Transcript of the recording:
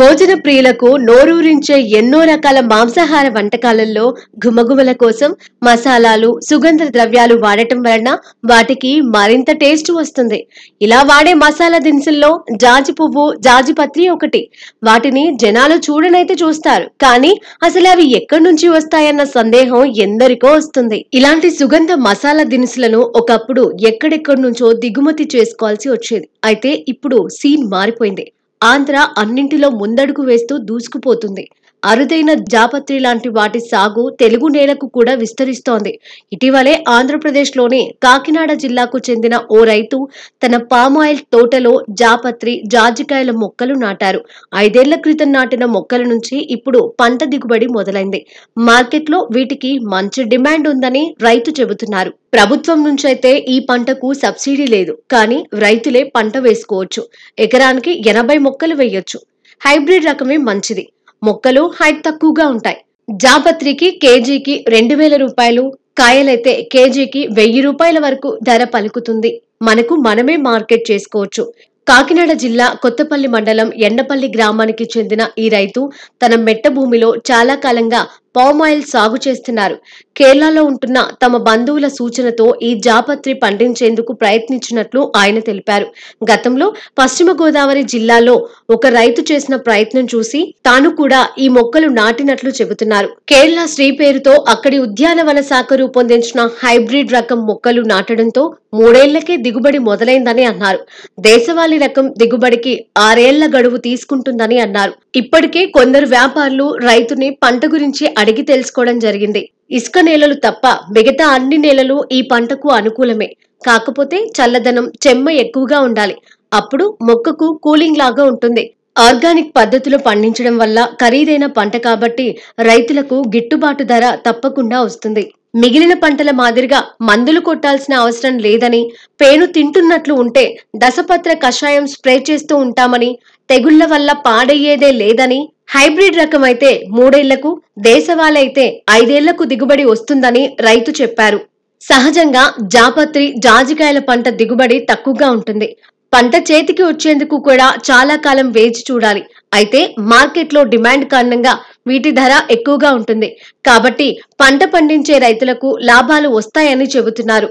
భోజన ప్రియులకు నోరూరించే ఎన్నో రకాల మాంసాహార వంటకాలలో గుమగుమల కోసం మసాలాలు, సుగంధ ద్రవ్యాలు వాడటం వలన వాటికి మరింత టేస్ట్ వస్తుంది. ఇలా వాడే మసాలా దినుసుల్లో జాజి పువ్వు, జాజి పత్రి ఒకటి. వాటిని జనాలు చూడనైతే చూస్తారు, కానీ అసలు అవి ఎక్కడి నుంచి వస్తాయన్న సందేహం ఎందరికో వస్తుంది. ఇలాంటి సుగంధ మసాలా దినుసులను ఒకప్పుడు ఎక్కడెక్కడి నుంచో దిగుమతి చేసుకోవాల్సి వచ్చేది. అయితే ఇప్పుడు సీన్ మారిపోయింది. ఆంధ్ర అన్నింటిలో ముందడుగు వేస్తూ దూసుకుపోతుంది. అరుదైన జాపత్రి లాంటి వాటి సాగు తెలుగు నేలకు కూడా విస్తరిస్తోంది. ఇటీవలే ఆంధ్రప్రదేశ్లోని కాకినాడ జిల్లాకు చెందిన ఓ రైతు తన పామాయిల్ తోటలో జాపత్రి, జాజికాయల మొక్కలు నాటారు. 5 ఏళ్ల క్రితం నాటిన మొక్కల నుంచి ఇప్పుడు పంట దిగుబడి మొదలైంది. మార్కెట్లో వీటికి మంచి డిమాండ్ ఉందని రైతు చెబుతున్నారు. ప్రభుత్వం నుంచైతే ఈ పంటకు సబ్సిడీ లేదు, కానీ రైతులే పంట వేసుకోవచ్చు. ఎకరానికి 80 మొక్కలు వేయొచ్చు. హైబ్రిడ్ రకమే మంచిది. మొక్కలు హైట్ తక్కువగా ఉంటాయి. జాపత్రికి కేజీకి 2000 రూపాయలు, కాయలైతే కేజీకి 1000 రూపాయల వరకు ధర పలుకుతుంది. మనకు మనమే మార్కెట్ చేసుకోవచ్చు. కాకినాడ జిల్లా కొత్తపల్లి మండలం ఎండపల్లి గ్రామానికి చెందిన ఈ రైతు తన మెట్ట భూమిలో చాలా కాలంగా పామాయిల్ సాగు చేస్తున్నారు. కేరళలో ఉంటున్న తమ బంధువుల సూచనతో ఈ జాపత్రి పండించేందుకు ప్రయత్నించినట్లు ఆయన తెలిపారు. గతంలో పశ్చిమ గోదావరి జిల్లాలో ఒక రైతు చేసిన ప్రయత్నం చూసి తాను కూడా ఈ మొక్కలు నాటినట్లు చెబుతున్నారు. కేరళ శ్రీ పేరుతో అక్కడి ఉద్యానవన శాఖ రూపొందించిన హైబ్రిడ్ రకం మొక్కలు నాటడంతో 3 ఏళ్లకే దిగుబడి మొదలైందని అన్నారు. దేశవాళీ రకం దిగుబడికి 6 ఏళ్ల గడువు తీసుకుంటుందని అన్నారు. ఇప్పటికే కొందరు వ్యాపారులు రైతుని పంట గురించి అడిగి తెలుసుకోవడం జరిగింది. ఇసుక నేలలు తప్ప మిగతా అన్ని నేలలు ఈ పంటకు అనుకూలమే. కాకపోతే చల్లదనం, చెమ్మ ఎక్కువగా ఉండాలి. అప్పుడు మొక్కకు కూలింగ్ లాగా ఉంటుంది. ఆర్గానిక్ పద్ధతిలో పండించడం వల్ల ఖరీదైన పంట కాబట్టి రైతులకు గిట్టుబాటు ధర తప్పకుండా వస్తుంది. మిగిలిన పంటల మాదిరిగా మందులు కొట్టాల్సిన అవసరం లేదని, పేను తింటున్నట్లు ఉంటే దశపత్ర కషాయం స్ప్రే చేస్తూ ఉంటామని, తెగుళ్ల వల్ల పాడయ్యేదే లేదని, హైబ్రిడ్ రకం అయితే 3 ఏళ్లకు, దేశవాళైతే 5 ఏళ్లకు దిగుబడి వస్తుందని రైతు చెప్పారు. సహజంగా జాపత్రి, జాజికాయల పంట దిగుబడి తక్కువగా ఉంటుంది. పంట చేతికి వచ్చేందుకు కూడా చాలా కాలం వేచి చూడాలి. అయితే మార్కెట్లో డిమాండ్ కారణంగా వీటి ధర ఎక్కువగా ఉంటుంది. కాబట్టి పంట పండించే రైతులకు లాభాలు వస్తాయని చెబుతున్నారు.